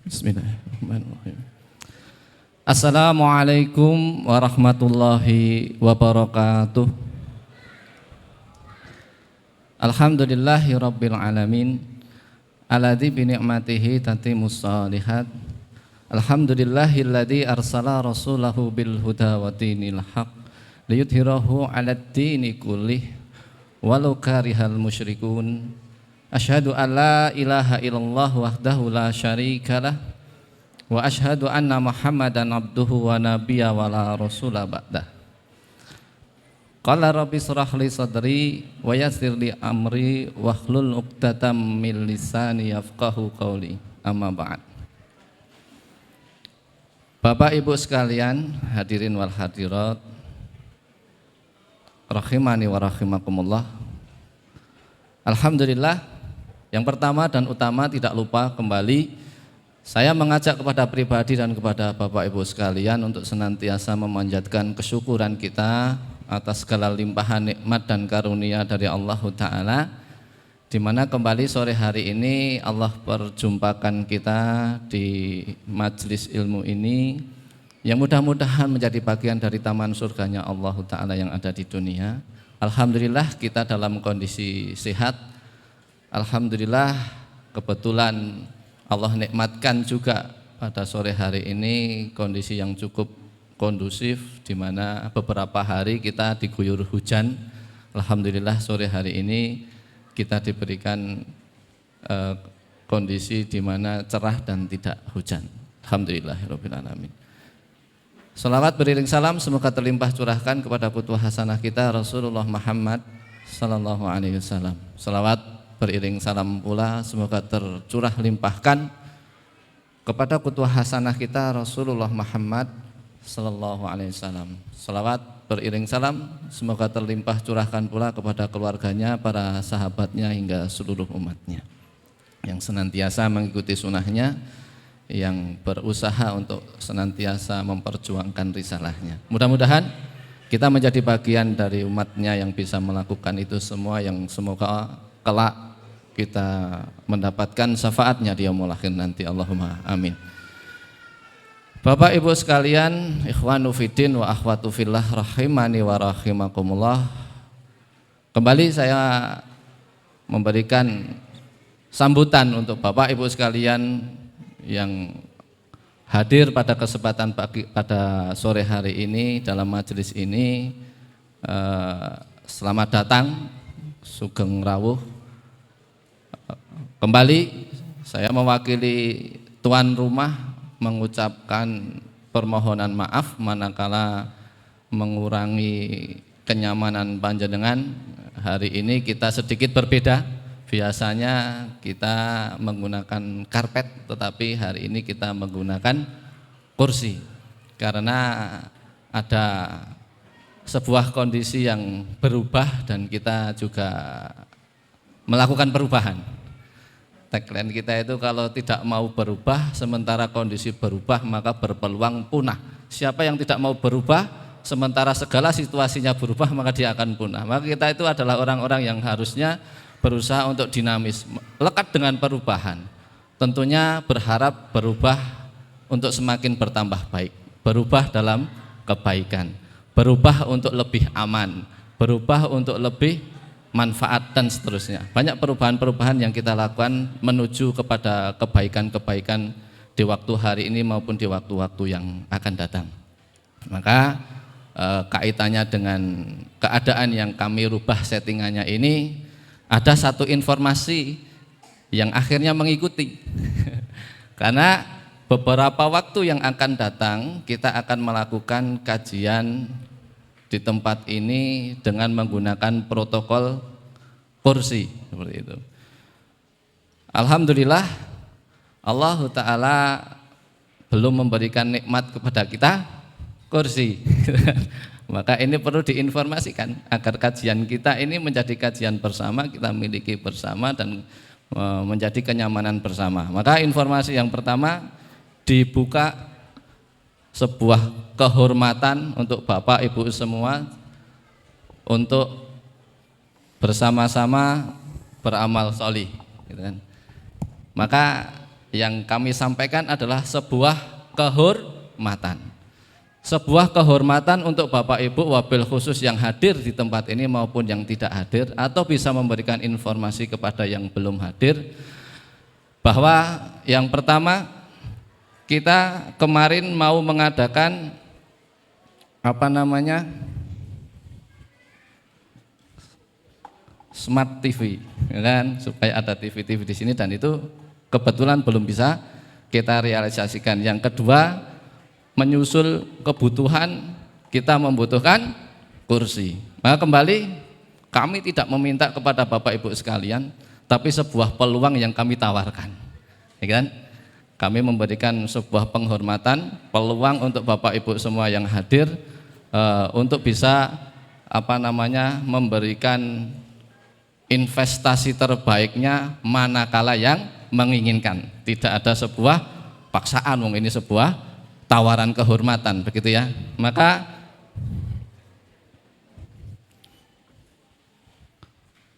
Bismillahirrahmanirrahim. Assalamualaikum warahmatullahi wabarakatuh. Alhamdulillahi rabbil alamin, alladzi bi ni'matihi tatimmus shalihat. Alhamdulillahilladzi arsala rasulahu bil huda wa dinil haq liyudhhirahu 'alad dini kullih walau karihal musyrikun. Asyhadu an la ilaha illallah wahdahu la syarikalah wa asyhadu anna Muhammadan abduhu wa nabiyya wa la rasula ba'dah. Qala rabbi shrah li sadri wa yassir li amri wahlul 'uqdatam min lisani yafqahu qawli. Amma ba'd. Bapak Ibu sekalian, hadirin wal hadirat, rahimani wa rahimakumullah. Alhamdulillah, yang pertama dan utama tidak lupa kembali saya mengajak kepada pribadi dan kepada Bapak Ibu sekalian untuk senantiasa memanjatkan kesyukuran kita atas segala limpahan nikmat dan karunia dari Allah Ta'ala, di mana kembali sore hari ini Allah perjumpakan kita di majelis ilmu ini yang mudah-mudahan menjadi bagian dari taman surganya Allah Ta'ala yang ada di dunia. Alhamdulillah kita dalam kondisi sehat. Alhamdulillah kebetulan Allah nikmatkan juga pada sore hari ini kondisi yang cukup kondusif, di mana beberapa hari kita diguyur hujan. Alhamdulillah sore hari ini kita diberikan kondisi di mana cerah dan tidak hujan. Alhamdulillahirabbil alamin. Salawat beriring salam semoga terlimpah curahkan kepada qudwah hasanah kita Rasulullah Muhammad sallallahu alaihi wasallam. Salawat beriring salam pula semoga tercurah limpahkan kepada qudwah hasanah kita Rasulullah Muhammad sallallahu alaihi wasallam. Salawat beriring salam semoga terlimpah curahkan pula kepada keluarganya, para sahabatnya hingga seluruh umatnya yang senantiasa mengikuti sunnahnya, yang berusaha untuk senantiasa memperjuangkan risalahnya. Mudah-mudahan kita menjadi bagian dari umatnya yang bisa melakukan itu semua, yang semoga kelak kita mendapatkan syafaatnya di yaumul akhir nanti. Allahumma amin. Bapak Ibu sekalian, ikhwanu fiddin wa akhwatu fillah rahimani wa rahimakumullah. Kembali saya memberikan sambutan untuk Bapak Ibu sekalian yang hadir pada kesempatan pada sore hari ini dalam majelis ini. Selamat datang, sugeng rawuh. Kembali saya mewakili tuan rumah mengucapkan permohonan maaf manakala mengurangi kenyamanan panjenengan. Hari ini kita sedikit berbeda. Biasanya kita menggunakan karpet, tetapi hari ini kita menggunakan kursi karena ada sebuah kondisi yang berubah dan kita juga melakukan perubahan. Tagline kita itu kalau tidak mau berubah sementara kondisi berubah maka berpeluang punah. Siapa yang tidak mau berubah sementara segala situasinya berubah maka dia akan punah. Maka kita itu adalah orang-orang yang harusnya berusaha untuk dinamis, lekat dengan perubahan. Tentunya berharap berubah untuk semakin bertambah baik, berubah dalam kebaikan, berubah untuk lebih aman, berubah untuk lebih manfaat dan seterusnya. Banyak perubahan-perubahan yang kita lakukan menuju kepada kebaikan-kebaikan di waktu hari ini maupun di waktu-waktu yang akan datang. Maka kaitannya dengan keadaan yang kami rubah settingannya ini, ada satu informasi yang akhirnya mengikuti. Karena beberapa waktu yang akan datang kita akan melakukan kajian di tempat ini dengan menggunakan protokol kursi seperti itu. Alhamdulillah Allah Ta'ala belum memberikan nikmat kepada kita kursi. Maka ini perlu diinformasikan agar kajian kita ini menjadi kajian bersama, kita miliki bersama dan menjadi kenyamanan bersama. Maka informasi yang pertama, dibuka sebuah kehormatan untuk Bapak Ibu semua untuk bersama-sama beramal sholih, gitu kan. Maka yang kami sampaikan adalah sebuah kehormatan. Sebuah kehormatan untuk Bapak Ibu wabil khusus yang hadir di tempat ini maupun yang tidak hadir, atau bisa memberikan informasi kepada yang belum hadir, bahwa yang pertama, kita kemarin mau mengadakan Smart TV, ya kan, supaya ada TV-TV di sini, dan itu kebetulan belum bisa kita realisasikan. Yang kedua, menyusul kebutuhan, kita membutuhkan kursi. Maka kembali, kami tidak meminta kepada Bapak Ibu sekalian, tapi sebuah peluang yang kami tawarkan, ya kan? Kami memberikan sebuah penghormatan, peluang untuk Bapak Ibu semua yang hadir untuk bisa memberikan investasi terbaiknya manakala yang menginginkan. Tidak ada sebuah paksaan, ini sebuah tawaran kehormatan, begitu ya. Maka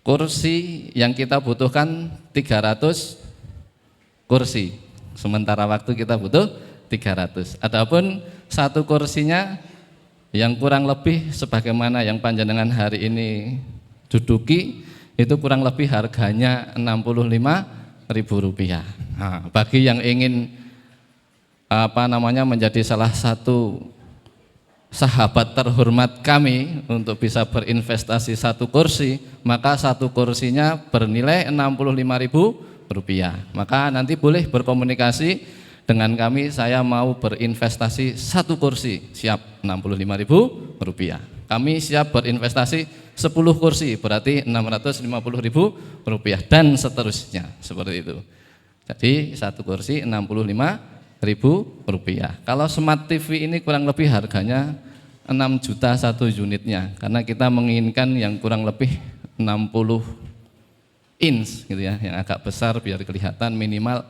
kursi yang kita butuhkan 300 kursi. Sementara waktu kita butuh 300. Adapun satu kursinya yang kurang lebih sebagaimana yang panjenengan hari ini duduki, itu kurang lebih harganya Rp65.000. Nah, bagi yang ingin menjadi salah satu sahabat terhormat kami untuk bisa berinvestasi satu kursi, maka satu kursinya bernilai Rp65.000. Maka nanti boleh berkomunikasi dengan kami, saya mau berinvestasi satu kursi, siap Rp65.000. Kami siap berinvestasi 10 kursi, berarti Rp650.000 dan seterusnya, seperti itu. Jadi satu kursi Rp65.000. Kalau Smart TV ini kurang lebih harganya 6 juta satu unitnya, karena kita menginginkan yang kurang lebih 60 inch gitu ya, yang agak besar biar kelihatan, minimal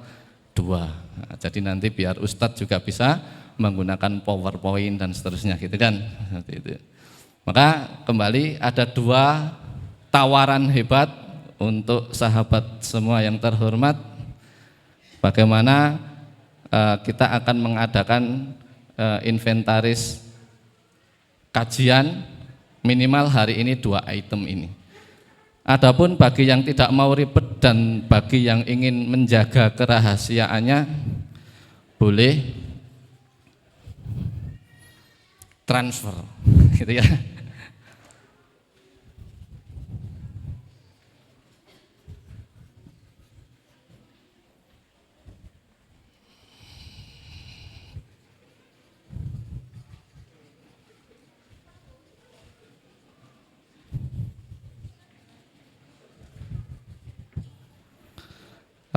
2. Nah, jadi nanti biar Ustadz juga bisa menggunakan PowerPoint dan seterusnya gitu kan, seperti itu. Maka kembali ada 2 tawaran hebat untuk sahabat semua yang terhormat. Bagaimana kita akan mengadakan inventaris kajian minimal hari ini 2 item ini. Adapun bagi yang tidak mau ribet dan bagi yang ingin menjaga kerahasiaannya, boleh transfer gitu ya.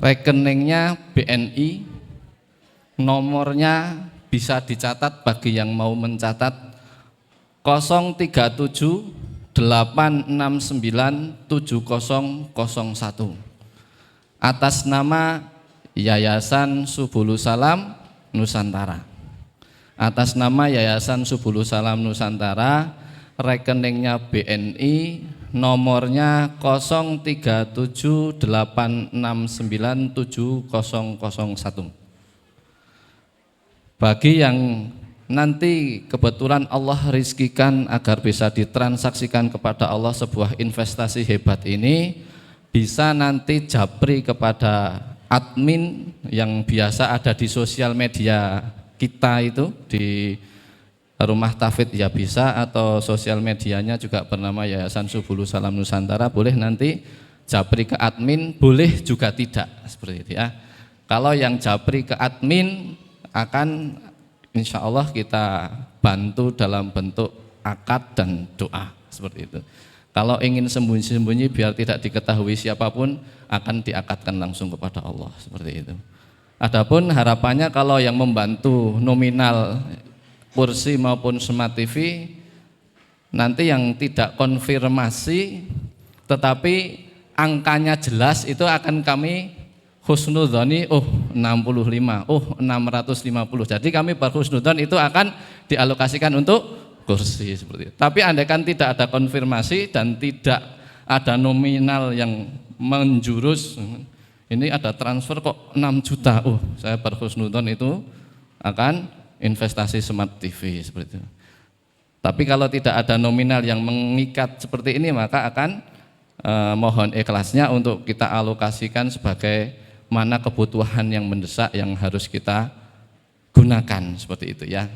Rekeningnya BNI, nomornya bisa dicatat bagi yang mau mencatat 037869701 atas nama Yayasan Subulus Salam Nusantara. Atas nama Yayasan Subulus Salam Nusantara, rekeningnya BNI, nomornya 037869701. Bagi yang nanti kebetulan Allah rizkikan agar bisa ditransaksikan kepada Allah sebuah investasi hebat ini, bisa nanti japri kepada admin yang biasa ada di sosial media kita itu, di Rumah Tafid ya bisa, atau sosial medianya juga bernama Yayasan Subulus Salam Nusantara, boleh nanti japri ke admin, boleh juga tidak, seperti itu ya. Kalau yang japri ke admin akan insya Allah kita bantu dalam bentuk akad dan doa, seperti itu. Kalau ingin sembunyi-sembunyi biar tidak diketahui siapapun, akan diakadkan langsung kepada Allah, seperti itu. Adapun harapannya kalau yang membantu nominal kursi maupun Smart TV, nanti yang tidak konfirmasi tetapi angkanya jelas, itu akan kami husnudzoni, 65, 650. Jadi kami berhusnudzon itu akan dialokasikan untuk kursi, seperti itu. Tapi andaikan tidak ada konfirmasi dan tidak ada nominal yang menjurus, ini ada transfer kok 6 juta, saya berhusnudon itu akan investasi smart TV seperti itu. Tapi kalau tidak ada nominal yang mengikat seperti ini, maka akan mohon ikhlasnya untuk kita alokasikan sebagai mana kebutuhan yang mendesak yang harus kita gunakan seperti itu ya.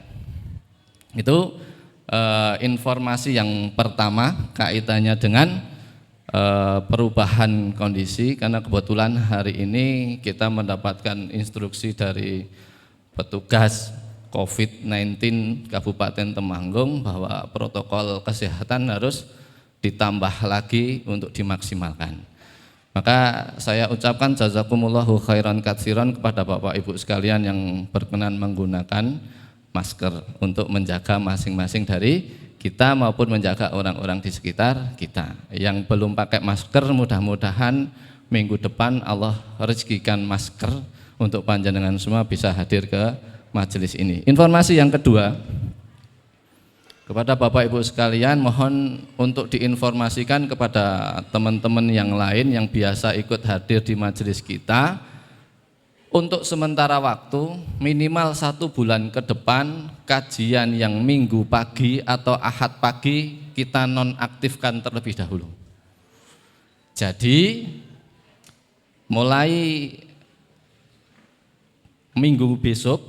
Itu informasi yang pertama kaitannya dengan perubahan kondisi, karena kebetulan hari ini kita mendapatkan instruksi dari petugas COVID-19 Kabupaten Temanggung bahwa protokol kesehatan harus ditambah lagi untuk dimaksimalkan. Maka saya ucapkan jazakumullahu khairan katsiran kepada Bapak Ibu sekalian yang berkenan menggunakan masker untuk menjaga masing-masing dari kita maupun menjaga orang-orang di sekitar kita. Yang belum pakai masker, mudah-mudahan minggu depan Allah rezekikan masker untuk panjenengan semua bisa hadir ke majelis ini. Informasi yang kedua, kepada Bapak Ibu sekalian mohon untuk diinformasikan kepada teman-teman yang lain yang biasa ikut hadir di majelis kita, untuk sementara waktu minimal 1 bulan ke depan kajian yang minggu pagi atau ahad pagi kita nonaktifkan terlebih dahulu. Jadi mulai minggu besok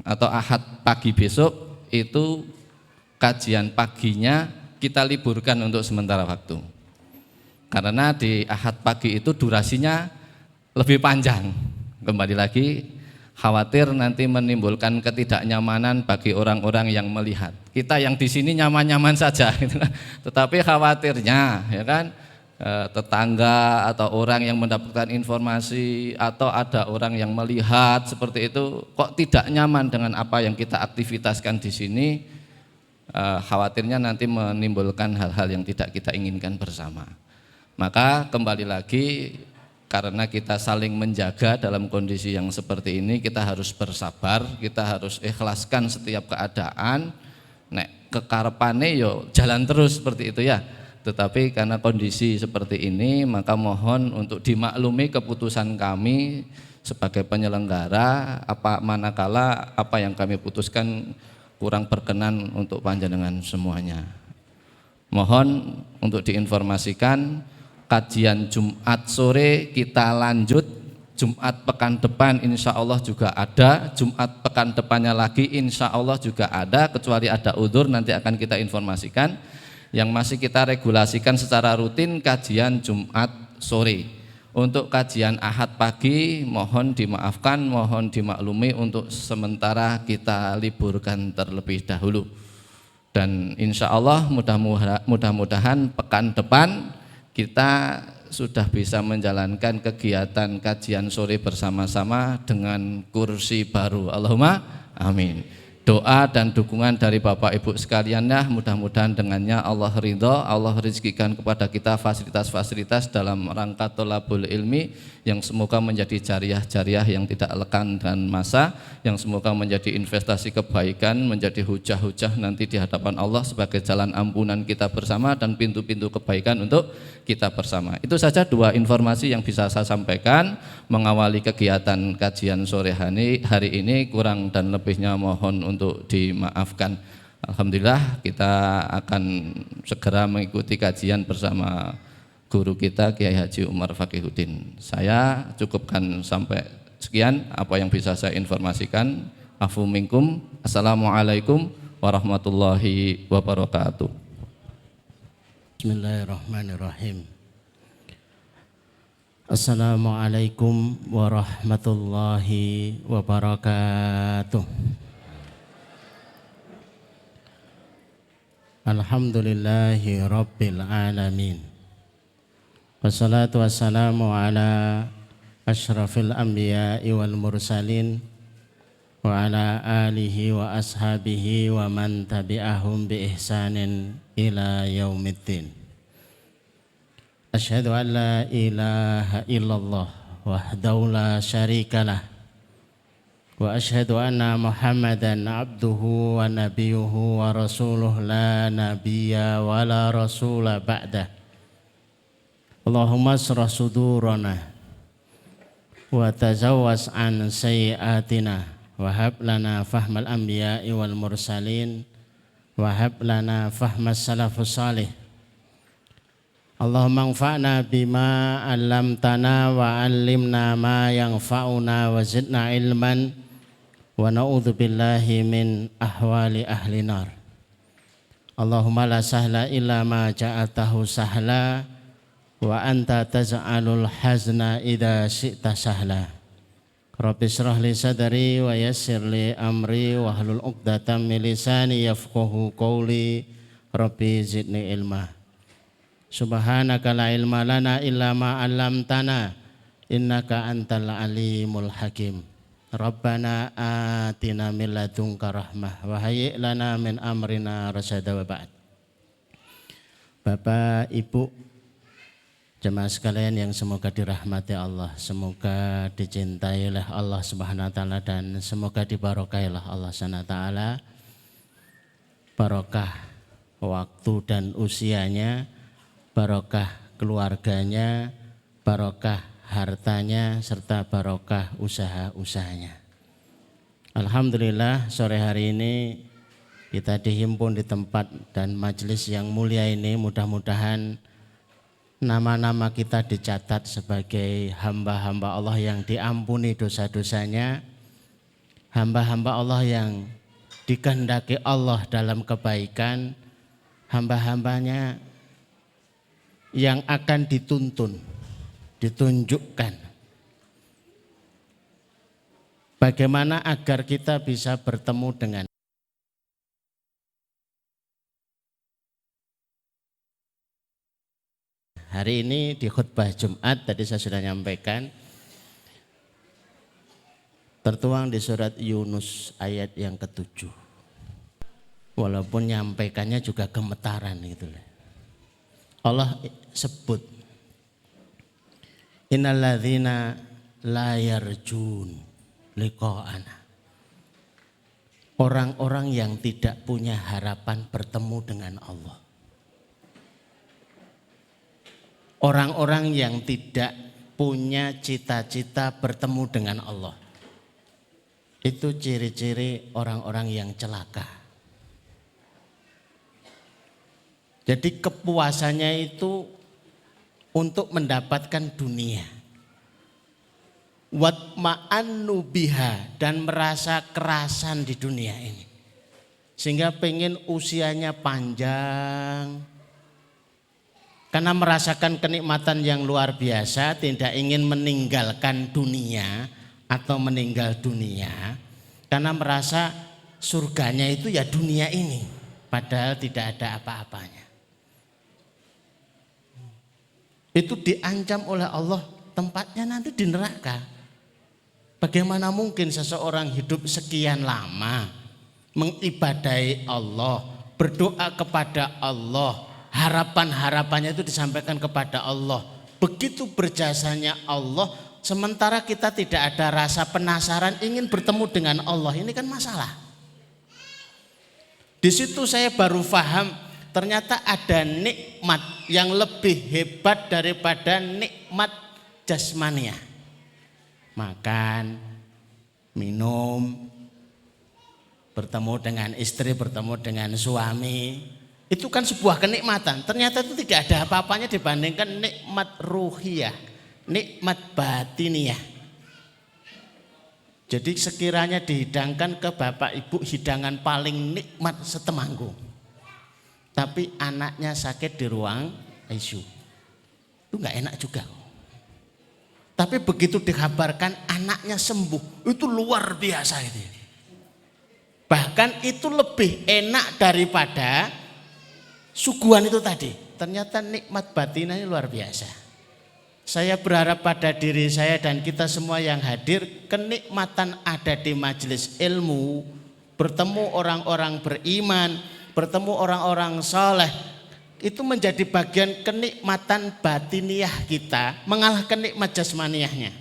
atau ahad pagi besok itu kajian paginya kita liburkan untuk sementara waktu. Karena di ahad pagi itu durasinya lebih panjang. Kembali lagi, khawatir nanti menimbulkan ketidaknyamanan bagi orang-orang yang melihat. Kita yang di sini nyaman-nyaman saja, tetapi khawatirnya, ya kan, tetangga atau orang yang mendapatkan informasi atau ada orang yang melihat seperti itu, kok tidak nyaman dengan apa yang kita aktivitaskan di sini, khawatirnya nanti menimbulkan hal-hal yang tidak kita inginkan bersama. Maka kembali lagi, karena kita saling menjaga dalam kondisi yang seperti ini, kita harus bersabar, kita harus ikhlaskan setiap keadaan. Nek kekarepane yo jalan terus seperti itu ya. Tetapi karena kondisi seperti ini, maka mohon untuk dimaklumi keputusan kami sebagai penyelenggara, manakala apa yang kami putuskan kurang berkenan untuk panjenengan semuanya. Mohon untuk diinformasikan, kajian Jumat sore kita lanjut, Jumat pekan depan insya Allah juga ada, Jumat pekan depannya lagi insya Allah juga ada, kecuali ada udzur nanti akan kita informasikan. Yang masih kita regulasikan secara rutin kajian Jumat sore. Untuk kajian ahad pagi mohon dimaafkan, mohon dimaklumi untuk sementara kita liburkan terlebih dahulu. Dan insya Allah mudah-mudahan pekan depan kita sudah bisa menjalankan kegiatan kajian sore bersama-sama dengan kursi baru. Allahumma amin. Doa dan dukungan dari Bapak Ibu sekalian ya, mudah-mudahan dengannya Allah ridho, Allah rezekikan kepada kita fasilitas-fasilitas dalam rangka tholabul ilmi yang semoga menjadi jariah-jariah yang tidak lekang dan masa, yang semoga menjadi investasi kebaikan, menjadi hujah-hujah nanti di hadapan Allah sebagai jalan ampunan kita bersama dan pintu-pintu kebaikan untuk kita bersama. Itu saja 2 informasi yang bisa saya sampaikan mengawali kegiatan kajian sore hari ini. Kurang dan lebihnya mohon untuk dimaafkan. Alhamdulillah kita akan segera mengikuti kajian bersama guru kita Kiai Haji Umar Faqihuddin. Saya cukupkan sampai sekian apa yang bisa saya informasikan. Afu minkum. Assalamualaikum warahmatullahi wabarakatuh. Bismillahirrahmanirrahim. Assalamualaikum warahmatullahi wabarakatuh. Alhamdulillahi rabbil alamin. Wassalatu wassalamu ala asyrafil anbiya'i wal mursalin wa ala alihi wa ashabihi wa man tabi'ahum bi ihsanin ila yaumiddin. Asyhadu an la ilaha illallah wahdahu la syarikalah wa asyhadu anna Muhammadan abduhu wa nabiyuhu wa rasuluh la nabiyya wa la rasula ba'dah. Allahumma asrah sudurana wa tazawwas an sayyiatina wa hab lana fahmal anbiya'i wal mursalin wa hab lana fahmas salafus salih. Allahumma anfa'na bima 'allamtana wa 'allimna ma yanfa'una wa zidna ilman wa na'udzu billahi min ahwali ahli nar. Allahumma la sahla illa ma ja'altahu sahla wa anta taj'alul hazna idza syi'ta sahla. Rabbi shrah li sadri wa yassir li amri wa hlul 'uqdatam min lisani yafqahu qawli. Rabbi zidni ilma. Subhanaka la ilma lana illa ma 'allamtana innaka antal alimul hakim. Rabbana atina min ladunka rahmah wa hayyi' lana min amrina rasyada wa ba'd. Bapak, Ibu, jemaah sekalian yang semoga dirahmati Allah, semoga dicintai oleh Allah Subhanahu wa taala dan semoga dibarokahi oleh Allah Subhanahu wa taala. Barokah waktu dan usianya, barokah keluarganya, barokah hartanya serta barokah usaha-usahanya. Alhamdulillah sore hari ini kita dihimpun di tempat dan majelis yang mulia ini, mudah-mudahan nama-nama kita dicatat sebagai hamba-hamba Allah yang diampuni dosa-dosanya, hamba-hamba Allah yang dikehendaki Allah dalam kebaikan, hamba-hambanya yang akan dituntun, ditunjukkan bagaimana agar kita bisa bertemu dengan hari ini di khutbah Jumat. Tadi saya sudah nyampaikan, tertuang di surat Yunus ayat yang ke-7. Walaupun nyampaikannya juga gemetaran gitu. Allah sebut, innalladzina la yarjun liqa'ana. Orang-orang yang tidak punya harapan bertemu dengan Allah. Orang-orang yang tidak punya cita-cita bertemu dengan Allah. Itu ciri-ciri orang-orang yang celaka. Jadi kepuasannya itu untuk mendapatkan dunia. Watma'annu biha, dan merasa kerasan di dunia ini. Sehingga pengen usianya panjang. Karena merasakan kenikmatan yang luar biasa, tidak ingin meninggalkan dunia atau meninggal dunia. Karena merasa surganya itu ya dunia ini. Padahal tidak ada apa-apanya. Itu diancam oleh Allah, tempatnya nanti di neraka. Bagaimana mungkin seseorang hidup sekian lama mengibadahi Allah, berdoa kepada Allah, harapan-harapannya itu disampaikan kepada Allah. Begitu berjasanya Allah, sementara kita tidak ada rasa penasaran ingin bertemu dengan Allah. Ini kan masalah. Di situ saya baru paham, ternyata ada nikmat yang lebih hebat daripada nikmat jasmania. Makan, minum, bertemu dengan istri, bertemu dengan suami. Itu kan sebuah kenikmatan. Ternyata itu tidak ada apa-apanya dibandingkan nikmat ruhiyah, nikmat batiniyah. Jadi sekiranya dihidangkan ke Bapak Ibu hidangan paling nikmat setemanggung, tapi anaknya sakit di ruang ICU, itu nggak enak juga. Tapi begitu dikabarkan anaknya sembuh, itu luar biasa itu. Bahkan itu lebih enak daripada suguhan itu tadi. Ternyata nikmat batinnya luar biasa. Saya berharap pada diri saya dan kita semua yang hadir, kenikmatan ada di majelis ilmu, bertemu orang-orang beriman, bertemu orang-orang soleh, itu menjadi bagian kenikmatan batiniah kita, mengalahkan nikmat jasmaniahnya.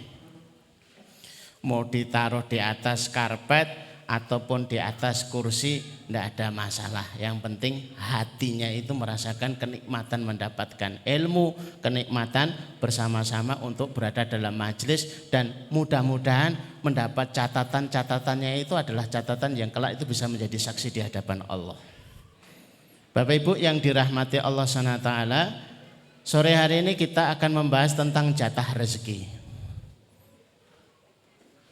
Mau ditaruh di atas karpet ataupun di atas kursi, tidak ada masalah. Yang penting hatinya itu merasakan kenikmatan mendapatkan ilmu, kenikmatan bersama-sama untuk berada dalam majelis, dan mudah-mudahan mendapat catatan-catatannya itu adalah catatan yang kelak itu bisa menjadi saksi di hadapan Allah. Bapak Ibu yang dirahmati Allah SWT, sore hari ini kita akan membahas tentang jatah rezeki.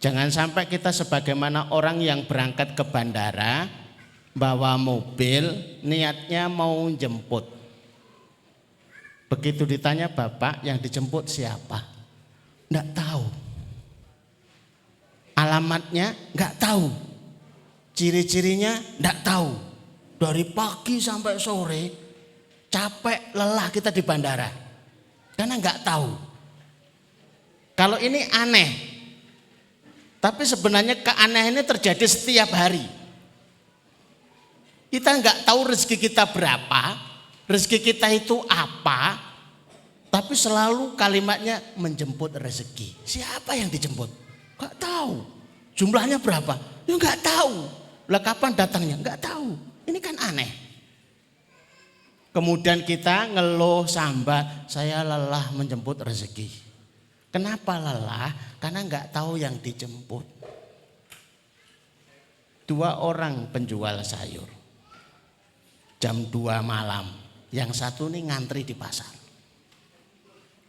Jangan sampai kita sebagaimana orang yang berangkat ke bandara, bawa mobil, niatnya mau jemput. Begitu ditanya, Bapak yang dijemput siapa? Enggak tahu. Alamatnya enggak tahu. Ciri-cirinya enggak tahu. Dari pagi sampai sore, capek, lelah kita di bandara. Karena enggak tahu. Kalau ini aneh. Tapi sebenarnya keanehan ini terjadi setiap hari. Kita nggak tahu rezeki kita berapa, rezeki kita itu apa, tapi selalu kalimatnya menjemput rezeki. Siapa yang dijemput? Nggak tahu. Jumlahnya berapa? Ya nggak tahu. Lah kapan datangnya? Nggak tahu. Ini kan aneh. Kemudian kita ngeluh sambat, saya lelah menjemput rezeki. Kenapa lelah? Karena nggak tahu yang dijemput. 2 orang penjual sayur, jam 2 malam, yang satu nih ngantri di pasar,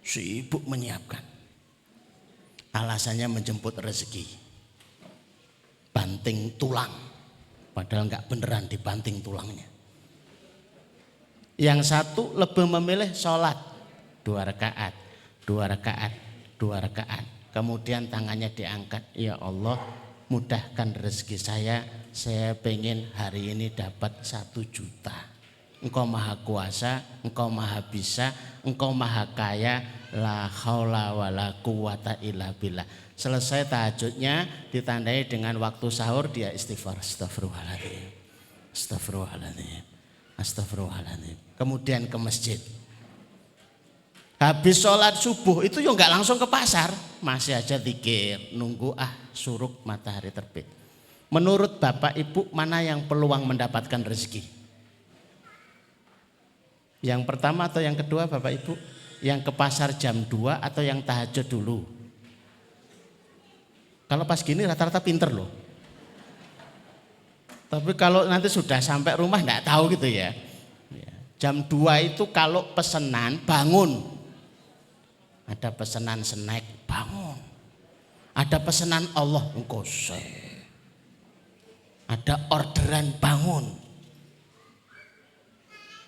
sibuk menyiapkan. Alasannya menjemput rezeki, banting tulang, padahal nggak beneran dibanting tulangnya. Yang satu lebih memilih sholat 2 rakaat, 2 rakaat, 2 rakaat. Kemudian tangannya diangkat, ya Allah mudahkan rezeki saya pengen hari ini dapat 1 juta. Engkau maha kuasa, engkau maha bisa, engkau maha kaya, la haula wala quwata illa billah. Selesai tahajudnya ditandai dengan waktu sahur, dia istighfar, astagfirullahaladzim, astagfirullahaladzim, astagfirullahaladzim. Kemudian ke masjid. Habis sholat subuh itu ya nggak langsung ke pasar, masih aja zikir, nunggu suruk matahari terbit. Menurut Bapak Ibu, mana yang peluang mendapatkan rezeki? Yang pertama atau yang kedua Bapak Ibu? Yang ke pasar jam 2 atau yang tahajud dulu? Kalau pas gini rata-rata pinter loh. Tapi kalau nanti sudah sampai rumah nggak tahu gitu ya. Jam 2 itu kalau pesenan bangun. Ada pesanan snack, bangun. Ada pesanan Allah, engkau ada orderan, bangun.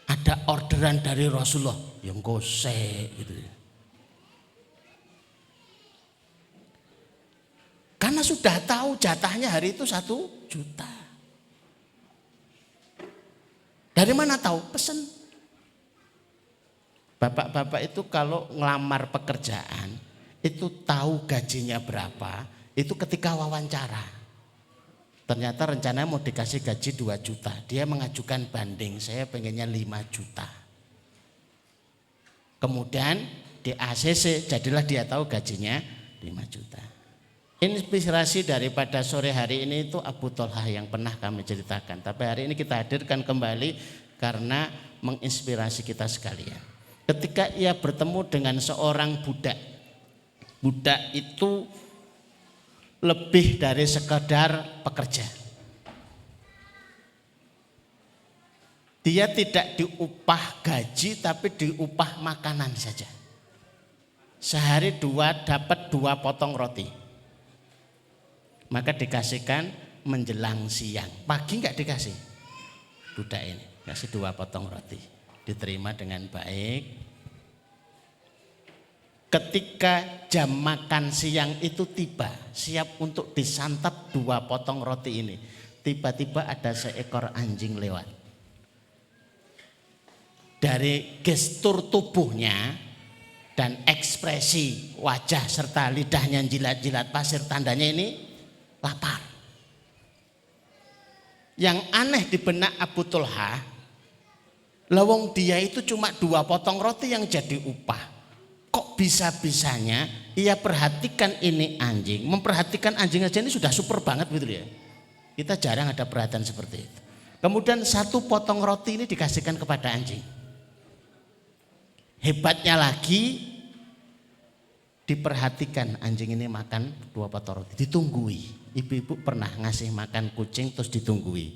Ada orderan dari Rasulullah, yang engkau gitu. Karena sudah tahu jatahnya hari itu 1 juta. Dari mana tahu? Pesen. Bapak-bapak itu kalau ngelamar pekerjaan itu tahu gajinya berapa, itu ketika wawancara. Ternyata rencananya mau dikasih gaji 2 juta, dia mengajukan banding, saya pengennya 5 juta. Kemudian di ACC jadilah dia tahu gajinya 5 juta. Inspirasi daripada sore hari ini itu Abu Tolhah yang pernah kami ceritakan. Tapi hari ini kita hadirkan kembali karena menginspirasi kita sekalian. Ketika ia bertemu dengan seorang budak. Budak itu lebih dari sekedar pekerja. Dia tidak diupah gaji tapi diupah makanan saja. Sehari 2 dapat 2 potong roti. Maka dikasihkan menjelang siang. Pagi enggak dikasih. Budak ini kasih 2 potong roti. Diterima dengan baik. Ketika jam makan siang itu tiba, siap untuk disantap 2 potong roti ini, tiba-tiba ada seekor anjing lewat. Dari gestur tubuhnya dan ekspresi wajah serta lidahnya jilat-jilat pasir, tandanya ini lapar. Yang aneh di benak Abu Tolhah, lawang dia itu cuma 2 potong roti yang jadi upah. Kok bisa-bisanya ia perhatikan ini anjing, memperhatikan anjing aja ini sudah super banget gitu ya. Kita jarang ada perhatian seperti itu. Kemudian satu potong roti ini dikasihkan kepada anjing. Hebatnya lagi, diperhatikan anjing ini makan 2 potong roti, ditunggui. Ibu-ibu pernah ngasih makan kucing terus ditunggui.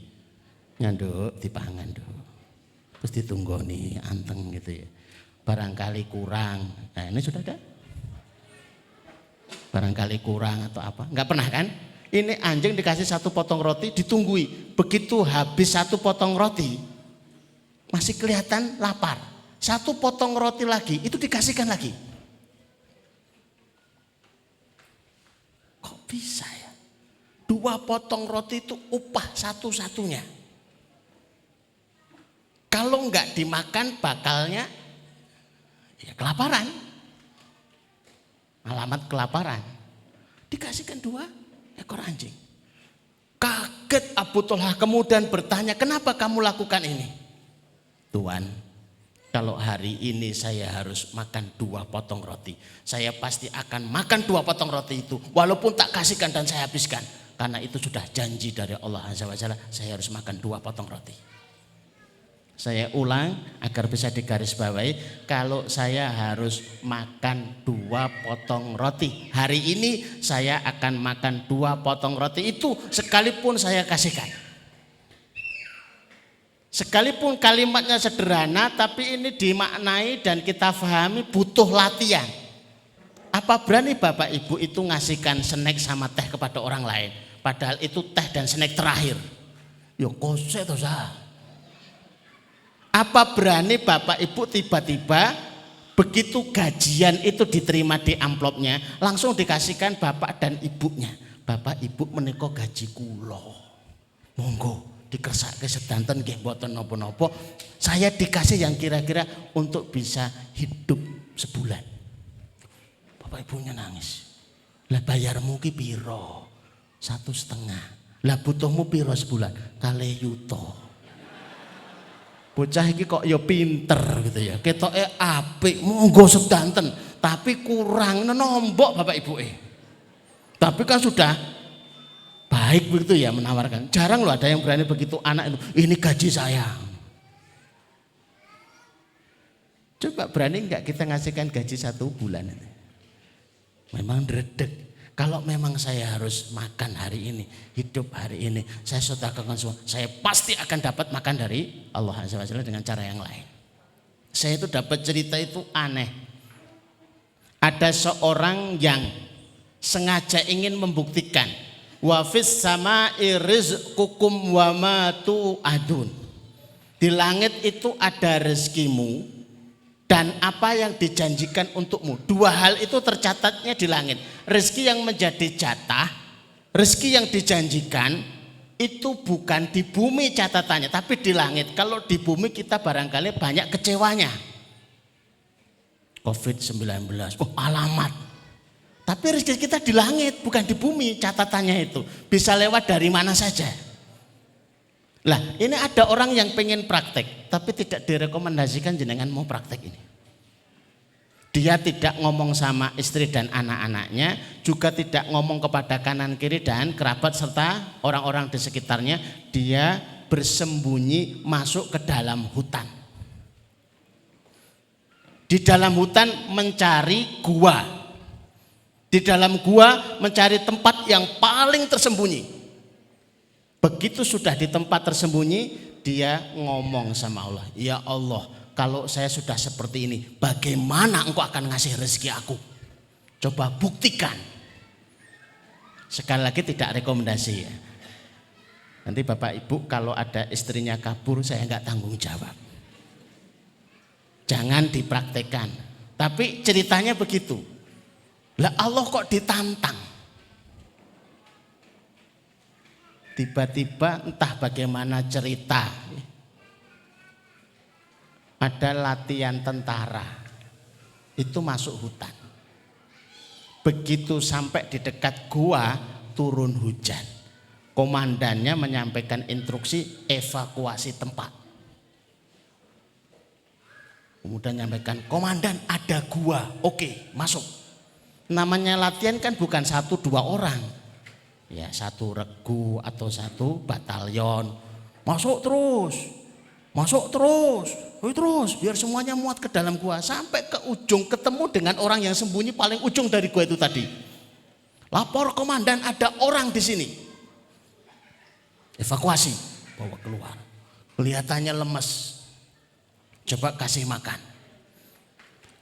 Nyanduk, dipangan dulu. Terus ditunggoni, anteng gitu ya. Barangkali kurang. Nah ini sudah ada. Barangkali kurang atau apa. Enggak pernah kan? Ini anjing dikasih 1 potong roti ditunggui. Begitu habis 1 potong roti masih kelihatan lapar. 1 potong roti lagi itu dikasihkan lagi. Kok bisa ya? 2 potong roti itu upah satu-satunya. Kalau enggak dimakan bakalnya ya kelaparan. Alamat kelaparan. Dikasihkan 2 ekor anjing. Kaget Abu Thalhah kemudian bertanya, kenapa kamu lakukan ini? Tuan, kalau hari ini saya harus makan 2 potong roti, saya pasti akan makan 2 potong roti itu, walaupun tak kasihkan dan saya habiskan. Karena itu sudah janji dari Allah Azza wa Jalla, saya harus makan 2 potong roti. Saya ulang agar bisa digarisbawahi, kalau saya harus makan 2 potong roti, hari ini saya akan makan 2 potong roti itu sekalipun saya kasihkan. Sekalipun kalimatnya sederhana, tapi ini dimaknai dan kita pahami butuh latihan. Apa berani Bapak Ibu itu ngasihkan snack sama teh kepada orang lain, padahal itu teh dan snack terakhir? Yo kose toh sah. Apa berani Bapak Ibu tiba-tiba begitu gajian itu diterima di amplopnya langsung dikasihkan bapak dan ibunya. Bapak Ibu menika gaji kula. Monggo dikersake sedanten nggih mboten napa-napa. Saya dikasih yang kira-kira untuk bisa hidup sebulan. Bapak Ibunya nangis. Lah bayarmu ki piro? 1,5. Lah butuhmu piro sebulan? 2 yuta. Bocah iki kok ya pinter gitu ya. Ketoke apik, monggo sedanten, tapi kurang nombok Bapak Ibu. Tapi kan sudah baik begitu ya menawarkan. Jarang loh ada yang berani begitu anak itu. Ini gaji saya. Coba berani enggak kita ngasihkan gaji 1 bulan itu? Memang dredeg. Kalau memang saya harus makan hari ini, hidup hari ini, saya sedekahkan semua, saya pasti akan dapat makan dari Allah Azza wa Jalla dengan cara yang lain. Saya itu dapat cerita itu aneh. Ada seorang yang sengaja ingin membuktikan wa fis sama'i rizqukum wa ma tu'adun. Di langit itu ada rezekimu dan apa yang dijanjikan untukmu. 2 hal itu tercatatnya di langit. Rezeki yang menjadi jatah, rezeki yang dijanjikan itu bukan di bumi catatannya, tapi di langit. Kalau di bumi kita barangkali banyak kecewanya. COVID-19, oh alamat. Tapi rezeki kita di langit, bukan di bumi catatannya itu. Bisa lewat dari mana saja. Lah ini ada orang yang pengen praktek, tapi tidak direkomendasikan jenengan mau praktek ini. Dia tidak ngomong sama istri dan anak-anaknya, juga tidak ngomong kepada kanan kiri dan kerabat serta orang-orang di sekitarnya. Dia bersembunyi masuk ke dalam hutan. Di dalam hutan mencari gua. Di dalam gua mencari tempat yang paling tersembunyi. Begitu sudah di tempat tersembunyi, dia ngomong sama Allah, ya Allah, kalau saya sudah seperti ini, bagaimana engkau akan ngasih rezeki aku? Coba buktikan. Sekali lagi tidak rekomendasi ya. Nanti Bapak Ibu kalau ada istrinya kabur, saya enggak tanggung jawab. Jangan dipraktekkan. Tapi ceritanya begitu. Lah Allah kok ditantang? Tiba-tiba entah bagaimana cerita, ada latihan tentara, itu masuk hutan. Begitu sampai di dekat gua, turun hujan. Komandannya menyampaikan instruksi evakuasi tempat. Kemudian menyampaikan, komandan ada gua, oke masuk. Namanya latihan kan bukan 1-2 orang. Ya satu regu atau satu batalion. Masuk terus, biar semuanya muat ke dalam gua sampai ke ujung ketemu dengan orang yang sembunyi paling ujung dari gua itu tadi. Lapor komandan ada orang di sini. Evakuasi, bawa keluar. Kelihatannya lemes. Coba kasih makan.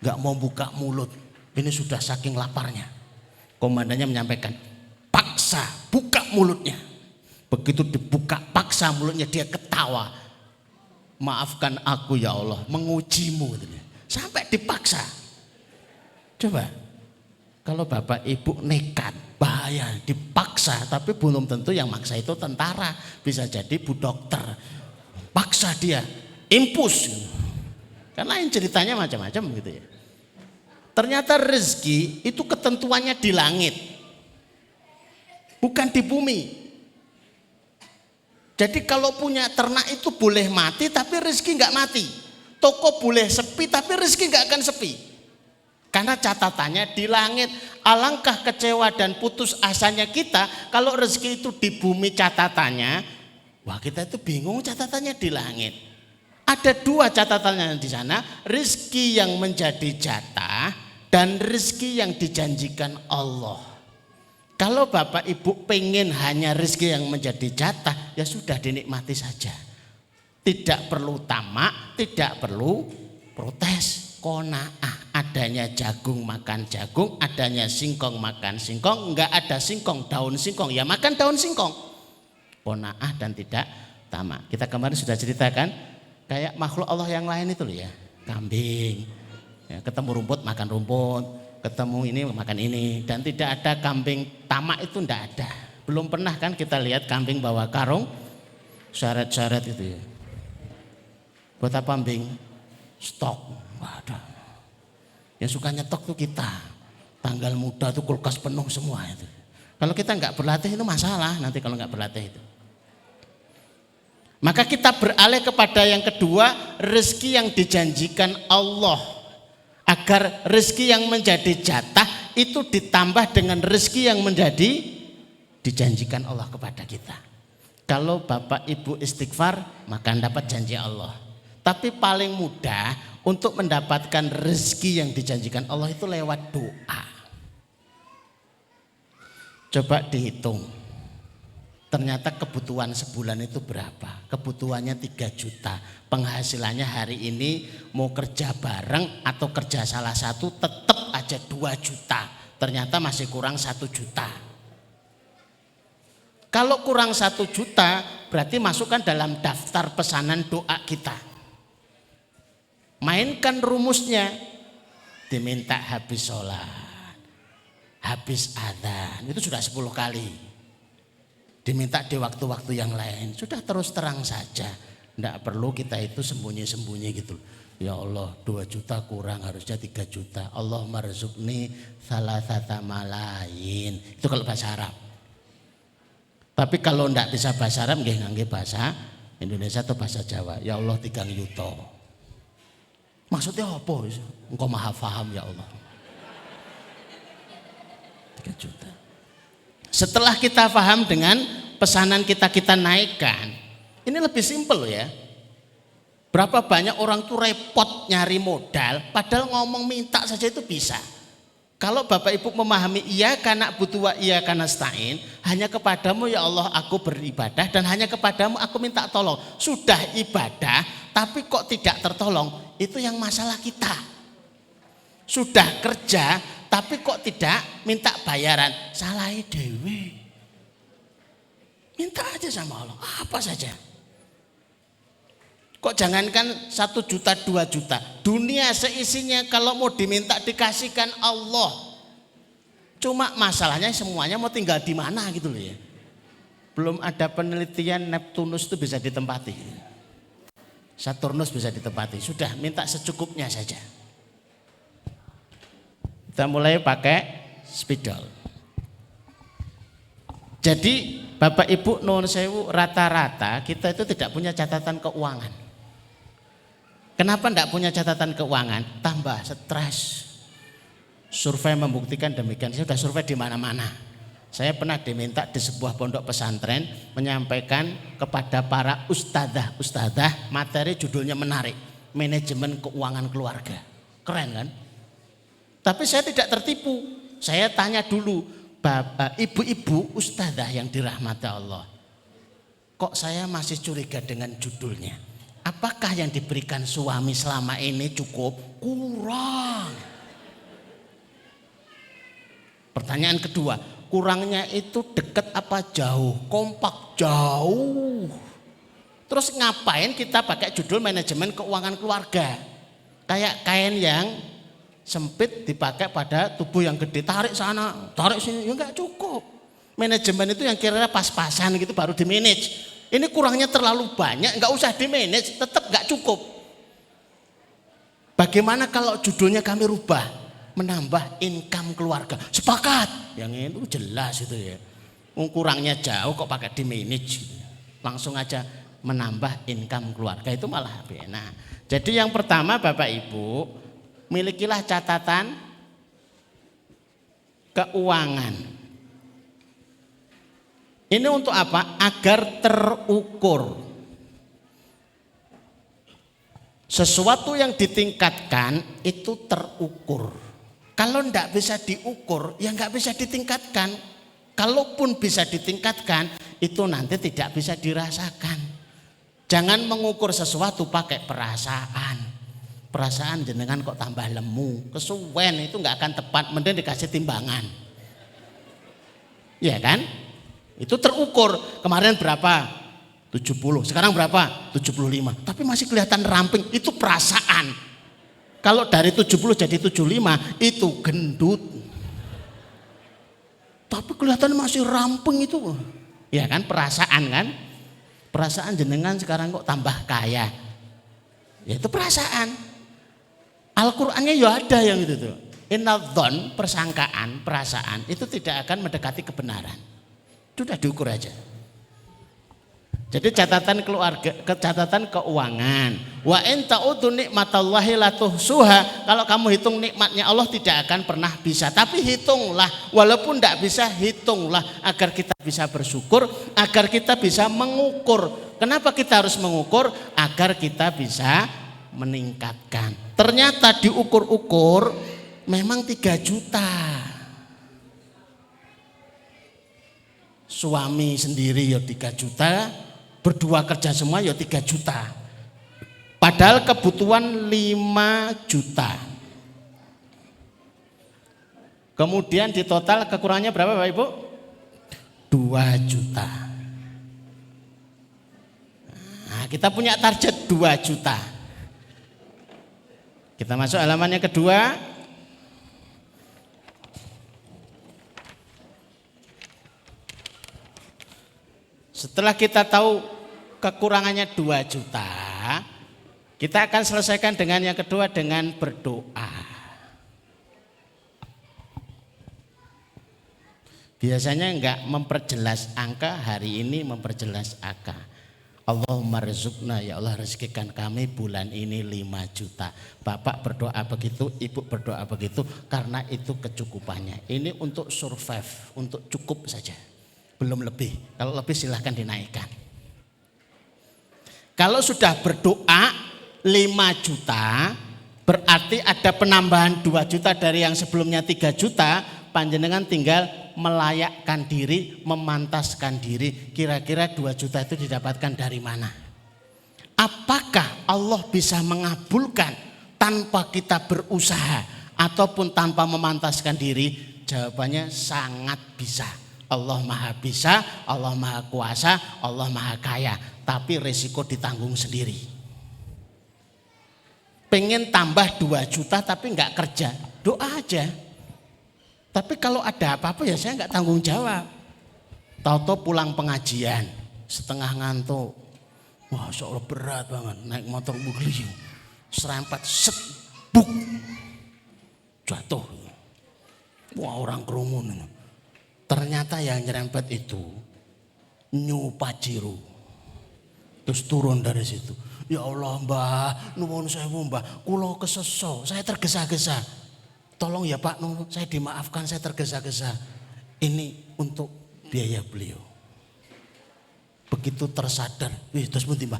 Gak mau buka mulut. Ini sudah saking laparnya. Komandannya menyampaikan, paksa buka mulutnya. Begitu dibuka paksa mulutnya dia ketawa. Maafkan aku ya Allah, mengujimu. Sampai dipaksa. Coba, kalau bapak ibu nekat, bahaya, dipaksa. Tapi belum tentu yang maksa itu tentara. Bisa jadi bu dokter. Paksa dia, impus. Karena yang ceritanya macam-macam gitu ya. Ternyata rezeki itu ketentuannya di langit. Bukan di bumi. Jadi kalau punya ternak itu boleh mati tapi rezeki nggak mati. Toko boleh sepi tapi rezeki nggak akan sepi. Karena catatannya di langit. Alangkah kecewa dan putus asanya kita kalau rezeki itu di bumi catatannya. Wah kita itu bingung catatannya di langit. Ada dua catatannya di sana. Rezeki yang menjadi jatah dan rezeki yang dijanjikan Allah. Kalau bapak ibu pengen hanya rezeki yang menjadi jatah, ya sudah dinikmati saja. Tidak perlu tamak, tidak perlu protes. Qanaah, adanya jagung makan jagung, adanya singkong makan singkong, enggak ada singkong, daun singkong, ya makan daun singkong. Qanaah dan tidak tamak. Kita kemarin sudah ceritakan, kayak makhluk Allah yang lain itu loh ya, kambing, ya, ketemu rumput makan rumput. Ketemu ini makan ini, dan tidak ada kambing tamak itu tidak ada. Belum pernah kan kita lihat kambing bawa karung syarat-syarat itu ya. Buat apa kambing? Stok. Waduh. Yang suka nyetok tuh kita. Tanggal muda tuh kulkas penuh semua itu. Kalau kita nggak berlatih itu masalah nanti kalau nggak berlatih itu. Maka kita beralih kepada yang kedua, rezeki yang dijanjikan Allah. Agar rezeki yang menjadi jatah itu ditambah dengan rezeki yang menjadi dijanjikan Allah kepada kita. Kalau bapak ibu istighfar maka dapat janji Allah. Tapi paling mudah untuk mendapatkan rezeki yang dijanjikan Allah itu lewat doa. Coba dihitung. Ternyata kebutuhan sebulan itu berapa? Kebutuhannya 3 juta. Penghasilannya hari ini mau kerja bareng atau kerja salah satu tetap aja 2 juta. Ternyata masih kurang 1 juta. Kalau kurang 1 juta berarti masukkan dalam daftar pesanan doa kita. Mainkan rumusnya. Diminta habis sholat, habis adzan. Itu sudah 10 kali. Diminta di waktu-waktu yang lain. Sudah terus terang saja. Tidak perlu kita itu sembunyi-sembunyi gitu. Ya Allah 2 juta kurang harusnya 3 juta. Allah marzukni salasata malayin. Itu kalau bahasa Arab. Tapi kalau tidak bisa bahasa Arab nggih bahasa Indonesia atau bahasa Jawa. Ya Allah 3 yuto. Maksudnya apa? Engkau maha faham ya Allah. 3 juta. Setelah kita paham dengan pesanan kita naikkan, ini lebih simpel ya. Berapa banyak orang tuh repot nyari modal, padahal ngomong minta saja itu bisa. Kalau bapak ibu memahami iya karena butuh iya karena stain, hanya kepadamu ya Allah aku beribadah dan hanya kepadamu aku minta tolong. Sudah ibadah tapi kok tidak tertolong, itu yang masalah kita. Sudah kerja tapi kok tidak minta bayaran, salahi dewe. Minta aja sama Allah, apa saja. Kok jangankan 1 juta 2 juta, dunia seisinya kalau mau diminta dikasihkan Allah. Cuma masalahnya semuanya mau tinggal di mana gitu loh ya. Belum ada penelitian Neptunus itu bisa ditempati, Saturnus bisa ditempati. Sudah minta secukupnya saja. Kita mulai pakai spidol. Jadi bapak ibu nuwun sewu, rata-rata kita itu tidak punya catatan keuangan. Kenapa tidak punya catatan keuangan? Tambah stres. Survei membuktikan demikian. Saya sudah survei di mana-mana. Saya pernah diminta di sebuah pondok pesantren menyampaikan kepada para ustadzah materi judulnya menarik, manajemen keuangan keluarga. Keren kan? Tapi saya tidak tertipu. Saya tanya dulu, ibu-ibu ustadzah yang dirahmati Allah, kok saya masih curiga dengan judulnya? Apakah yang diberikan suami selama ini cukup? Kurang. Pertanyaan kedua, kurangnya itu dekat apa jauh? Kompak jauh. Terus ngapain kita pakai judul manajemen keuangan keluarga? Kayak kain yang sempit dipakai pada tubuh yang gede, tarik sana, tarik sini, ya enggak cukup. Manajemen itu yang kira-kira pas-pasan gitu baru di-manage. Ini kurangnya terlalu banyak, enggak usah di-manage, tetap enggak cukup. Bagaimana kalau judulnya kami rubah? Menambah income keluarga. Sepakat. Yang itu jelas itu ya. Kurangnya jauh kok pakai di-manage. Langsung aja menambah income keluarga, itu malah enak. Jadi yang pertama Bapak Ibu, milikilah catatan keuangan. Ini untuk apa? Agar terukur. Sesuatu yang ditingkatkan itu terukur. Kalau tidak bisa diukur, ya nggak bisa ditingkatkan. Kalaupun bisa ditingkatkan, itu nanti tidak bisa dirasakan. Jangan mengukur sesuatu pakai perasaan. Perasaan jenengan kok tambah lemu, kesuwen, itu nggak akan tepat. Mending dikasih timbangan. Ya kan? Itu terukur. Kemarin berapa? 70. Sekarang berapa? 75. Tapi masih kelihatan ramping. Itu perasaan. Kalau dari 70 jadi 75 itu gendut. Tapi kelihatan masih ramping itu. Ya kan, perasaan kan? Perasaan jenengan sekarang kok tambah kaya. Ya itu perasaan. Al-Qur'annya ya ada yang itu tuh. Innadzon, persangkaan, perasaan itu tidak akan mendekati kebenaran. Sudah diukur aja. Jadi catatan keluarga, catatan keuangan. Wa in ta'udzu nikmatallahi la tuhsuha. Kalau kamu hitung nikmatnya Allah tidak akan pernah bisa. Tapi hitunglah, walaupun tidak bisa hitunglah agar kita bisa bersyukur, agar kita bisa mengukur. Kenapa kita harus mengukur? Agar kita bisa meningkatkan. Ternyata diukur-ukur memang 3 juta. Suami sendiri ya 3 juta. Berdua kerja semua ya 3 juta. Padahal kebutuhan 5 juta. Kemudian di total kekurangannya berapa Bapak Ibu? 2 juta. Nah, kita punya target 2 juta. Kita masuk halaman yang kedua. Setelah kita tahu kekurangannya 2 juta, kita akan selesaikan dengan yang kedua dengan berdoa. Biasanya enggak memperjelas angka, hari ini memperjelas angka. Allahumma rizukna, ya Allah rezekikan kami bulan ini 5 juta. Bapak berdoa begitu, ibu berdoa begitu, karena itu kecukupannya. Ini untuk survive, untuk cukup saja. Belum lebih, kalau lebih silahkan dinaikkan. Kalau sudah berdoa 5 juta, berarti ada penambahan 2 juta dari yang sebelumnya 3 juta, panjenengan tinggal melayakkan diri, memantaskan diri. Kira-kira 2 juta itu didapatkan dari mana? Apakah Allah bisa mengabulkan tanpa kita berusaha ataupun tanpa memantaskan diri? Jawabannya sangat bisa. Allah maha bisa, Allah maha kuasa, Allah maha kaya. Tapi resiko ditanggung sendiri. Pengen tambah 2 juta tapi enggak kerja, doa aja. Tapi kalau ada apa-apa ya saya enggak tanggung jawab. Tahu-tahu pulang pengajian, setengah ngantuk. Wah seolah berat banget, naik motor bugli. Serempet, set, buk. Jatuh. Wah orang kerumun. Ternyata yang nyerempet itu Nyu Pajero. Terus turun dari situ. Ya Allah Mbah, nuwun sewu Mbah, kula keseso, saya tergesa-gesa. Tolong ya Pak, saya dimaafkan, saya tergesa-gesa. Ini untuk biaya beliau. Begitu tersadar, terus pun tiba,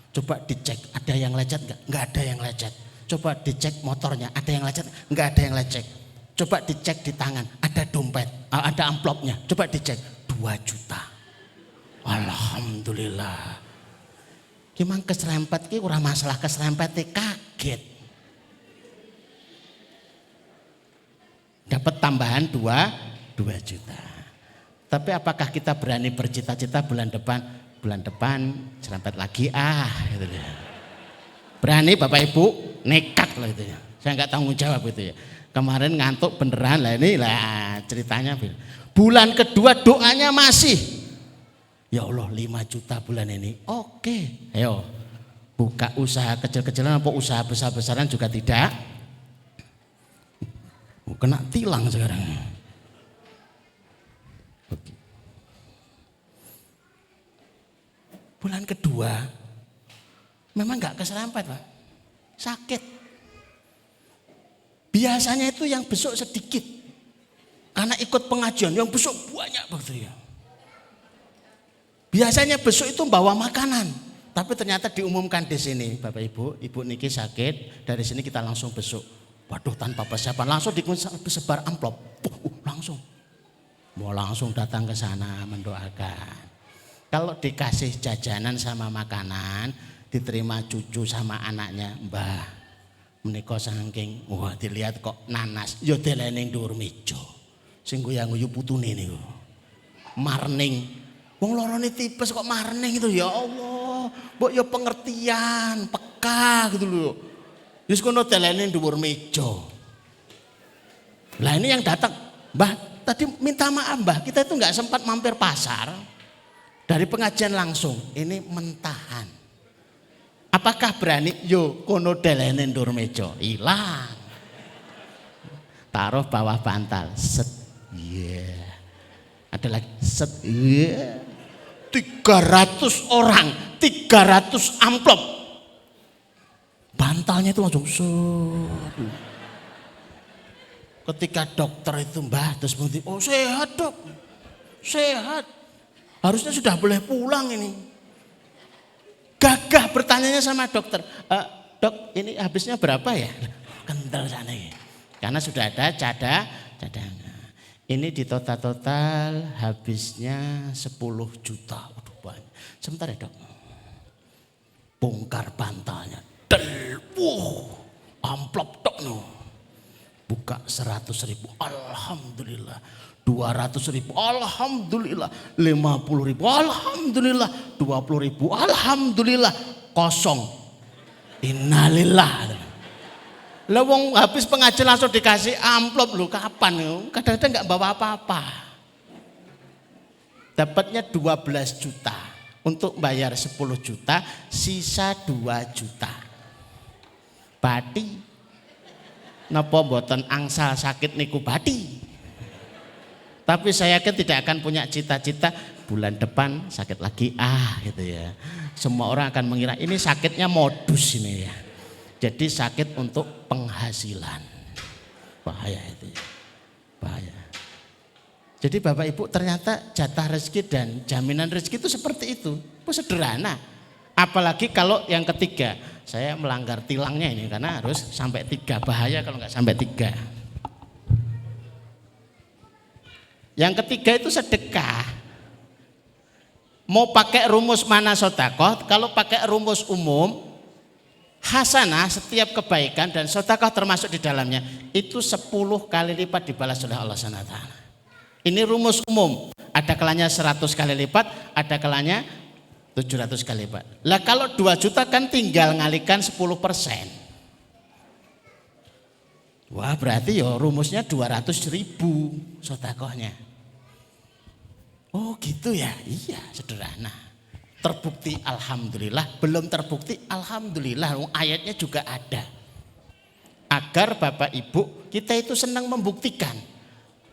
coba dicek ada yang lecet enggak? Enggak ada yang lecet. Coba dicek motornya, ada yang lecet? Enggak ada yang lecet. Coba dicek di tangan, ada dompet, ada amplopnya. Coba dicek 2 juta. Alhamdulillah. Gimana keserempet ki ora masalah keserempet, kaget. Dapat tambahan 2 juta. Tapi apakah kita berani bercita-cita bulan depan serempet lagi gitu ya. Berani Bapak Ibu, nekat lah itu ya. Saya enggak tanggung jawab itu ya. Kemarin ngantuk beneran lah ini lah ceritanya. Bulan kedua doanya masih. Ya Allah 5 juta bulan ini. Oke, ayo buka usaha kecil-kecilan apa usaha besar-besaran juga tidak. Kena tilang sekarang. Bulan kedua memang nggak keserempet Pak, sakit. Biasanya itu yang besok sedikit, karena ikut pengajian yang besok banyak begitu ya. Biasanya besok itu bawa makanan, tapi ternyata diumumkan di sini, Bapak Ibu niki sakit, dari sini kita langsung besok. Waduh tanpa persiapan langsung disebar amplop, langsung. Mau langsung datang ke sana mendoakan. Kalau dikasih jajanan sama makanan, diterima cucu sama anaknya, Mbah, menika saking, wah dilihat kok nanas, yo delening dhuwur meja. Sing goyang-guyu putune niku. Marning. Wong lorone tipes kok marning itu, ya Allah. Mbok yo pengertian, peka gitu loh. Wis kono delening dhuwur meja. Lah ini yang datang, Mbah, tadi minta maaf Mbah, kita itu enggak sempat mampir pasar. Dari pengajian langsung, ini mentahan. Apakah berani? Yo kono delenin dur meja, hilang. Taruh bawah bantal, set. Yeah. Ada lagi, set. Yeah. 300 orang, 300 amplop. Bantalnya itu langsung set. Ketika dokter itu Mbah, terus berhenti, oh sehat dok, sehat. Harusnya sudah boleh pulang ini. Gagah bertanyanya sama dokter. Dok ini habisnya berapa ya? Kental sana ya. Karena sudah ada cadangan. Ini di total habisnya 10 juta. Waduh banyak. Sebentar ya dok. Bongkar bantalnya. Amplop dok no. Buka 100.000. Alhamdulillah. 200.000, alhamdulillah. 50.000, alhamdulillah. 20.000, alhamdulillah. Kosong. Innalillah. Lah wong habis pengajian langsung dikasih amplop lu kapan? Kadang-kadang enggak bawa apa-apa. Dapatnya 12 juta. Untuk bayar 10 juta, sisa 2 juta. Bati. Napa mboten angsal sakit niku bati. Tapi saya yakin tidak akan punya cita-cita bulan depan sakit lagi gitu ya. Semua orang akan mengira ini sakitnya modus ini ya. Jadi sakit untuk penghasilan. Bahaya itu ya. Bahaya. Jadi Bapak Ibu ternyata jatah rezeki dan jaminan rezeki itu seperti itu. Itu sederhana. Apalagi kalau yang ketiga. Saya melanggar tilangnya ini karena harus sampai 3. Bahaya kalau nggak sampai 3. Yang ketiga itu sedekah. Mau pakai rumus mana sedekah? Kalau pakai rumus umum, hasanah setiap kebaikan dan sedekah termasuk di dalamnya itu 10 kali lipat dibalas oleh Allah SWT. Ini rumus umum. Ada kalanya 100 kali lipat, ada kalanya 700 kali lipat. Lah kalau 2 juta kan tinggal ngalikan 10%. Wah berarti ya rumusnya 200.000 sedekahnya. Oh gitu ya, iya sederhana. Terbukti alhamdulillah, belum terbukti alhamdulillah. Ayatnya juga ada. Agar Bapak Ibu kita itu senang membuktikan.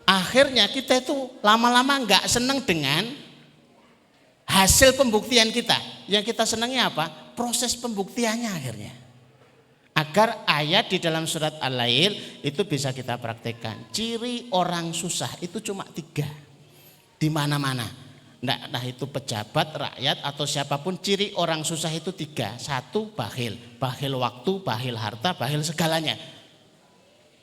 Akhirnya kita itu lama-lama enggak senang dengan hasil pembuktian kita. Yang kita senangnya apa? Proses pembuktiannya akhirnya. Agar ayat di dalam surat Al-Lail itu bisa kita praktekkan. Ciri orang susah itu cuma 3 di mana-mana. Nah itu pejabat, rakyat atau siapapun, ciri orang susah itu 3. 1, bakhil. Bakhil waktu, bakhil harta, bakhil segalanya.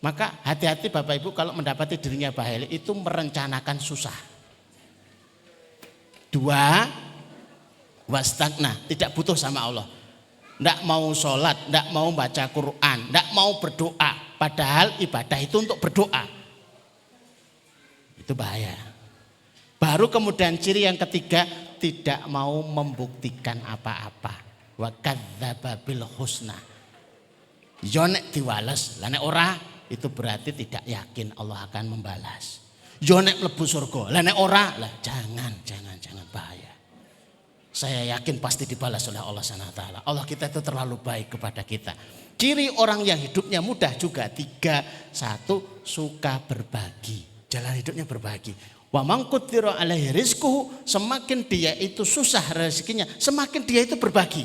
Maka hati-hati Bapak Ibu kalau mendapati dirinya bakhil itu merencanakan susah. 2, wastagna, tidak butuh sama Allah. Tidak mau sholat, tidak mau baca Quran, tidak mau berdoa. Padahal ibadah itu untuk berdoa. Itu bahaya. Baru kemudian ciri yang ketiga, tidak mau membuktikan apa-apa. Wa kadzdzaba bil husna. Yo nek diwales, lah nek ora itu berarti tidak yakin Allah akan membalas. Yo nek mlebu surga, lah nek ora, lah jangan bahaya. Saya yakin pasti dibalas oleh Allah Subhanahu wa taala. Allah kita itu terlalu baik kepada kita. Ciri orang yang hidupnya mudah juga 3. 1, suka berbagi. Jalan hidupnya berbagi. Wa man qudira alaihi rizquhu, semakin dia itu susah rezekinya, semakin dia itu berbagi.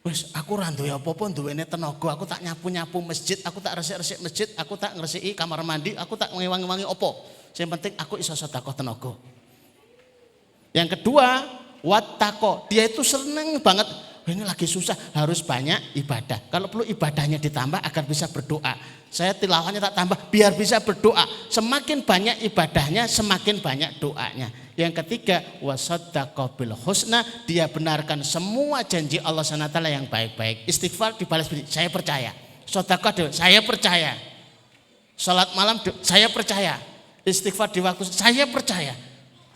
Wes aku ra duwe apa-apa, duwene tenaga, aku tak nyapu-nyapu masjid, aku tak resik-resik masjid, aku tak ngresiki kamar mandi, aku tak ngewangi-wangi apa. Yang penting aku iso sedekah tenaga. Yang kedua, wattaqo, dia itu seneng banget. Ini lagi susah, harus banyak ibadah. Kalau perlu ibadahnya ditambah agar bisa berdoa. Saya tilawahnya tak tambah biar bisa berdoa. Semakin banyak ibadahnya, semakin banyak doanya. Yang ketiga, wasaddaqa bil husna, dia benarkan semua janji Allah SWT yang baik-baik. Istighfar dibalas begini, saya percaya. Sedekah, saya percaya. Salat malam, saya percaya. Istighfar di waktu, saya percaya.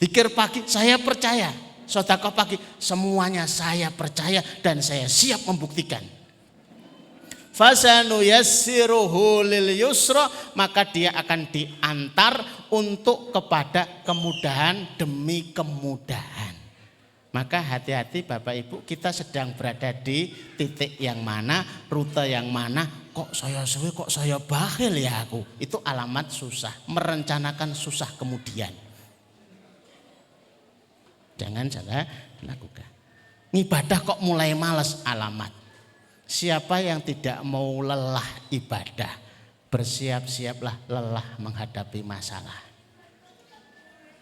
Zikir pagi, saya percaya. Sedekah pagi, semuanya saya percaya dan saya siap membuktikan. Fasanu yassiruhu lil yusra, maka dia akan diantar untuk kepada kemudahan demi kemudahan. Maka hati-hati Bapak Ibu, kita sedang berada di titik yang mana, rute yang mana, kok saya suwe, kok saya bakhil ya aku. Itu alamat susah, merencanakan susah kemudian. Jangan salah lakukan. Ibadah kok mulai malas, alamat. Siapa yang tidak mau lelah ibadah, bersiap-siaplah lelah menghadapi masalah.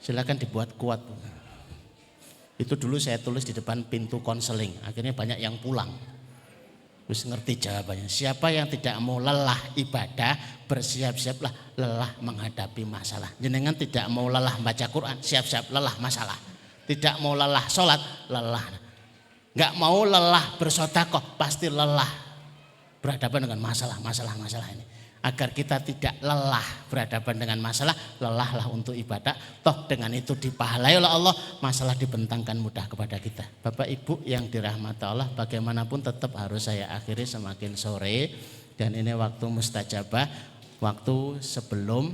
Silakan dibuat kuat. Itu dulu saya tulis di depan pintu konseling, akhirnya banyak yang pulang. Terus ngerti jawabannya. Siapa yang tidak mau lelah ibadah, bersiap-siaplah lelah menghadapi masalah. Jenengan tidak mau lelah baca Quran, siap-siap lelah masalah. Tidak mau lelah sholat, lelah. Gak mau lelah bersedekah, pasti lelah berhadapan dengan masalah ini. Agar kita tidak lelah berhadapan dengan masalah, lelahlah untuk ibadah. Toh dengan itu dipahalai oleh Allah, masalah dibentangkan mudah kepada kita. Bapak Ibu yang dirahmati Allah, bagaimanapun tetap harus saya akhiri semakin sore. Dan ini waktu mustajabah, waktu sebelum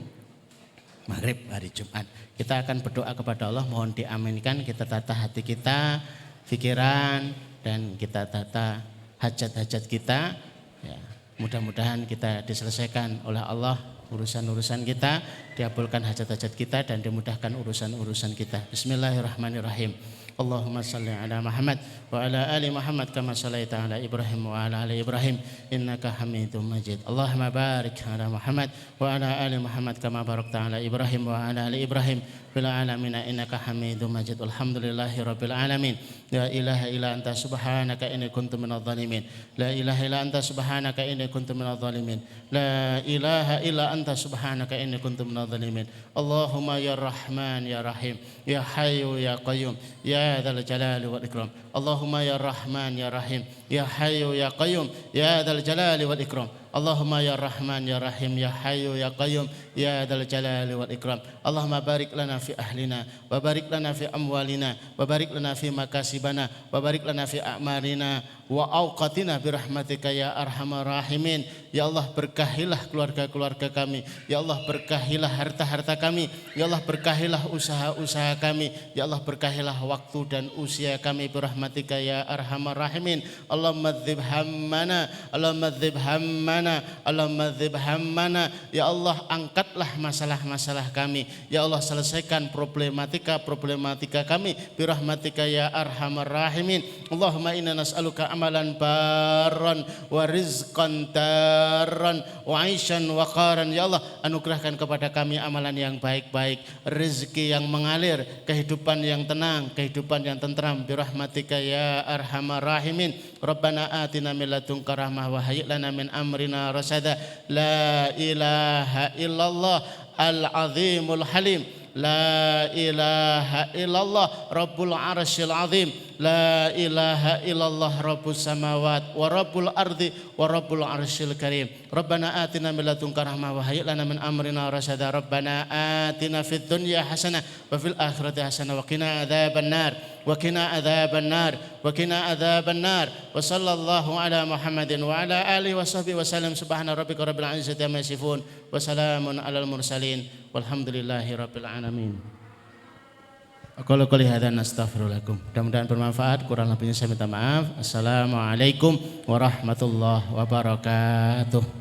maghrib hari Jumat. Kita akan berdoa kepada Allah, mohon diaminkan, kita tata hati kita, pikiran, dan kita tata hajat-hajat kita. Ya, mudah-mudahan kita diselesaikan oleh Allah urusan-urusan kita, diabulkan hajat-hajat kita, dan dimudahkan urusan-urusan kita. Bismillahirrahmanirrahim. Allahumma salli ala Muhammad wa ala ali Muhammad kama sallaita ala Ibrahim wa ala ali Ibrahim innaka Hamidum Majid. Allahumma barik ala Muhammad wa ala ali Muhammad kama barakta ala Ibrahim wa ala ali Ibrahim fil alamin innaka Hamidum Majid. Alhamdulillahi rabbil alamin. La ilaha illa anta subhanaka inni kuntu minadh dhalimin. La ilaha illa anta subhanaka inni kuntu minadh dhalimin. La ilaha illa anta subhanaka inni kuntu minadh dhalimin. Allahumma ya Rahman ya Rahim ya Hayyu ya Qayyum ya dzal jalali wal ikram. Allahumma ya Rahman ya Rahim ya Hayyu ya Qayyum ya dzal jalali wal ikram. Allahumma ya Rahman ya Rahim ya Hayyu ya Qayyum ya dzal jalali wal ikram. Allahumma barik lana fi ahlina wa barik lana fi amwalina wa barik lana fi makasibana wa barik lana fi a'marina wa awqatina bi rahmatika ya arhamar rahimin. Ya Allah, berkahilah keluarga-keluarga kami. Ya Allah, berkahilah harta-harta kami. Ya Allah, berkahilah usaha-usaha kami. Ya Allah, berkahilah waktu dan usia kami bi rahmatika ya arhamar rahimin. Allahumma dzib hammana, Allahumma dzib hammana, Allahumma dzib hammana. Ya Allah, angkatlah masalah-masalah kami. Ya Allah, selesaikan problematika kami bi rahmatika ya arhamar rahimin. Allahumma inna nas'aluka amalan barran wa rizqan darran wa aishan waqaran. Ya Allah, anugerahkan kepada kami amalan yang baik-baik, rezeki yang mengalir, kehidupan yang tenang, kehidupan yang tentram, birahmatika ya arhamar rahimin. Rabbana atina min ladunka rahmah wa hayyi' lana min amrina rasada. La ilaha illallah al-azimul halim. La ilaha illallah Rabbul arsyil azim. La ilaha illallah Rabbus samawat wa Rabbul ardi wa Rabbul arsyil karim. Rabbana atina min ladunka rahmah wa hayyi' lana min amrina rasada. Rabbana atina fid dunya hasanah wa fil akhirati hasanah wa qina adzabannar wa qina adzabannar wa qina adzabannar. Wa sallallahu ala Muhammadin wa ala alihi wa sahbihi wa sallam. Subhana rabbika rabbil izzati amma yasifun wa salamun alal mursalin walhamdulillahi rabbil alamin. Aku qouli hadza nastaghfirullakum. Mudah-mudahan bermanfaat, kurang lebihnya saya minta maaf. Assalamualaikum warahmatullahi wabarakatuh.